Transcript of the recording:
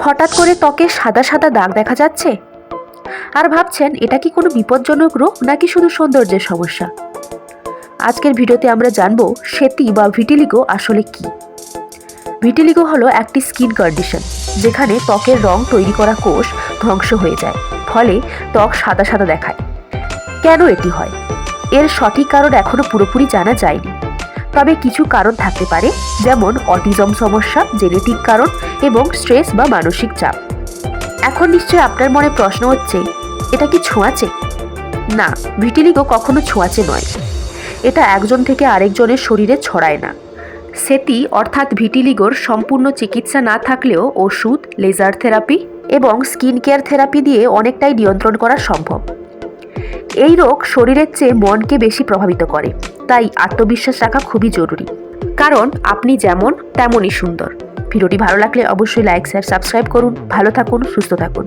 হঠাৎ করে ত্বকে সাদা সাদা দাগ দেখা যাচ্ছে আর ভাবছেন এটা কি কোনো বিপজ্জনক রোগ নাকি শুধু সৌন্দর্যের সমস্যা? আজকের ভিডিওতে আমরা জানবো সেতি বা ভিটিলিগো আসলে কি। ভিটিলিগো হলো একটি স্কিন কন্ডিশন যেখানে ত্বকের রং তৈরি করা কোষ ধ্বংস হয়ে যায়, ফলে ত্বক সাদা সাদা দেখায়। কেন এটি হয় এর সঠিক কারণ এখনো পুরোপুরি জানা যায়নি, তবে কিছু কারণ থাকতে পারে, যেমন অটিজম সমস্যা, জেনেটিক কারণ এবং স্ট্রেস বা মানসিক চাপ। এখন নিশ্চয়ই আপনার মনে প্রশ্ন হচ্ছে, এটা কি ছোঁয়াচে? না, ভিটিলিগো কখনো ছোঁয়াচে নয়। এটা একজন থেকে আরেকজনের শরীরে ছড়ায় না। সেতি অর্থাৎ ভিটিলিগোর সম্পূর্ণ চিকিৎসা না থাকলেও ওষুধ, লেজার থেরাপি এবং স্কিন কেয়ার থেরাপি দিয়ে অনেকটাই নিয়ন্ত্রণ করা সম্ভব। এই রোগ শরীরের চেয়ে মনকে বেশি প্রভাবিত করে, তাই আত্মবিশ্বাস রাখা খুবই জরুরি, কারণ আপনি যেমন তেমনই সুন্দর। ভিডিওটি ভালো লাগলে অবশ্যই লাইক, শেয়ার, সাবস্ক্রাইব করুন। ভালো থাকুন, সুস্থ থাকুন।